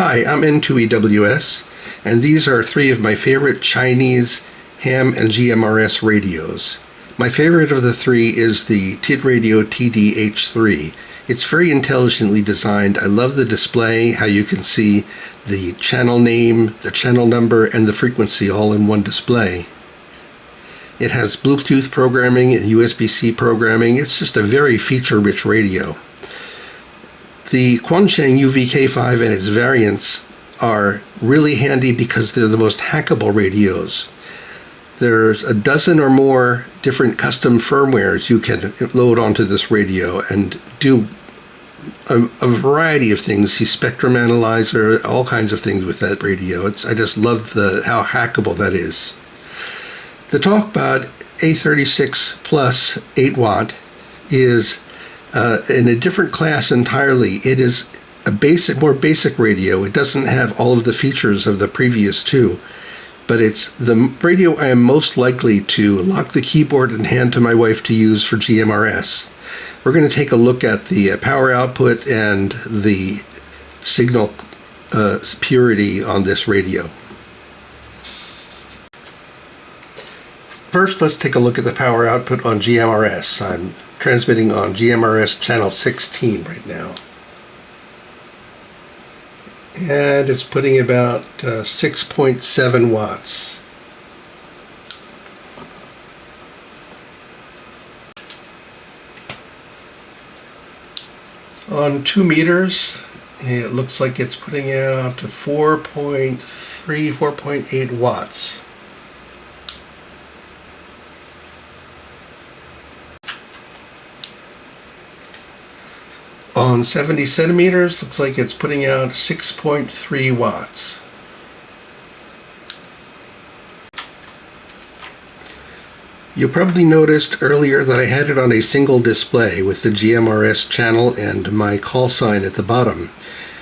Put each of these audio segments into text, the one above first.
Hi, I'm N2EWS, and these are three of my favorite Chinese ham and GMRS radios. My favorite of the three is the TID Radio TD-H3. It's very intelligently designed. I love the display, how you can see the channel name, the channel number, and the frequency all in one display. It has Bluetooth programming and USB-C programming. It's just a very feature-rich radio. The Quansheng UVK5 and its variants are really handy because they're the most hackable radios. There's a dozen or more different custom firmwares you can load onto this radio and do a variety of things. See spectrum analyzer, all kinds of things with that radio. I just love how hackable that is. The Talkpod A36 Plus 8 watt is in a different class entirely. It is a more basic radio. It doesn't have all of the features of the previous two, but it's the radio I am most likely to lock the keyboard and hand to my wife to use for GMRS. We're going to take a look at the power output and the signal purity on this radio. First, let's take a look at the power output on GMRS. I'm transmitting on GMRS channel 16 right now. And it's putting about 6.7 watts. On 2 meters, it looks like it's putting out 4.3, 4.8 watts. On 70 centimeters, looks like it's putting out 6.3 watts. You probably noticed earlier that I had it on a single display with the GMRS channel and my call sign at the bottom.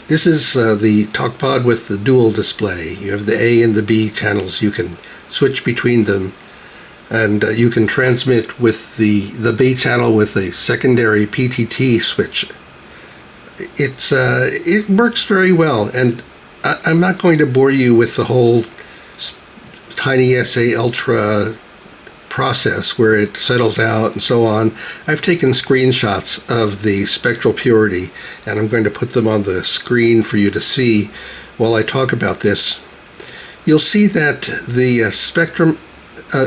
This is the Talkpod with the dual display. You have the A and the B channels. You can switch between them, and you can transmit with the B channel with a secondary PTT switch. It works very well, and I'm not going to bore you with the whole Tiny SA Ultra process where it settles out and so on. I've taken screenshots of the spectral purity, and I'm going to put them on the screen for you to see while I talk about this. You'll see that the spectrum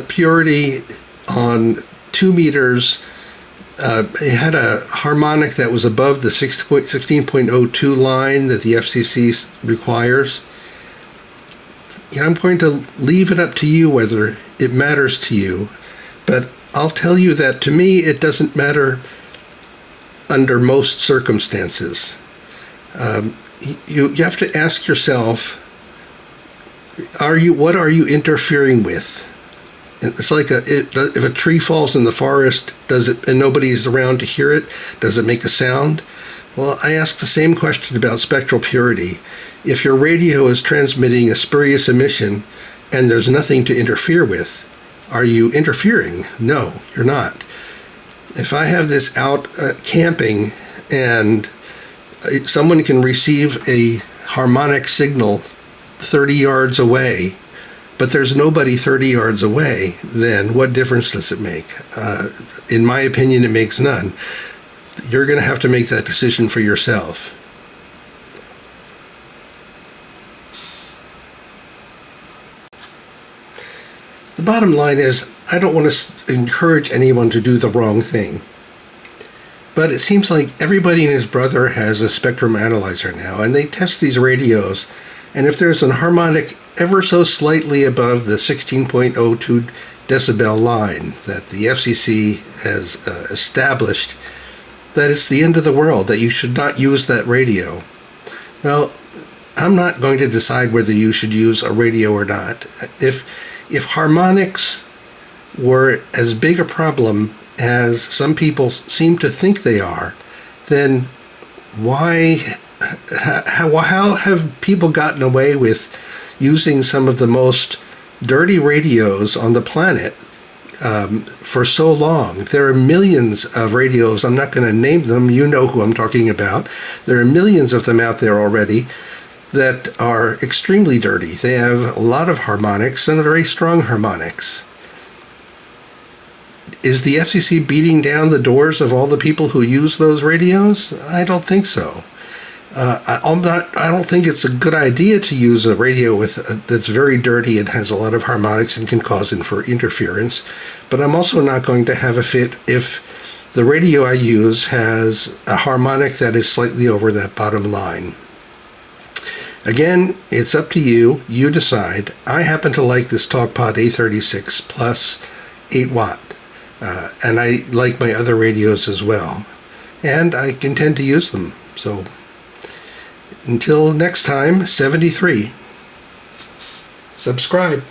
purity on 2 meters, it had a harmonic that was above the 16.02 line that the FCC requires. I'm going to leave it up to you whether it matters to you, but I'll tell you that to me it doesn't matter under most circumstances. You have to ask yourself, what are you interfering with? It's like if a tree falls in the forest, and nobody's around to hear it, does it make a sound? Well, I ask the same question about spectral purity. If your radio is transmitting a spurious emission and there's nothing to interfere with, are you interfering? No, you're not. If I have this out camping and someone can receive a harmonic signal 30 yards away, but there's nobody 30 yards away, then what difference does it make? In my opinion, it makes none. You're going to have to make that decision for yourself. The bottom line is, I don't want to encourage anyone to do the wrong thing. But it seems like everybody and his brother has a spectrum analyzer now, and they test these radios, and if there's an harmonic ever so slightly above the 16.02 decibel line that the FCC has established, that it's the end of the world, that you should not use that radio. Well, I'm not going to decide whether you should use a radio or not. If harmonics were as big a problem as some people seem to think they are, then how have people gotten away with using some of the most dirty radios on the planet for so long? There are millions of radios. I'm not going to name them. You know who I'm talking about. There are millions of them out there already. that are extremely dirty. They have a lot of harmonics and very strong harmonics. Is the FCC beating down the doors of all the people who use those radios? I don't think so. I don't think it's a good idea to use a radio that's very dirty and has a lot of harmonics and can cause interference. But I'm also not going to have a fit if the radio I use has a harmonic that is slightly over that bottom line. Again, it's up to you. You decide. I happen to like this Talkpod A36 plus 8 watt. And I like my other radios as well. And I intend to use them. So until next time, 73. Subscribe.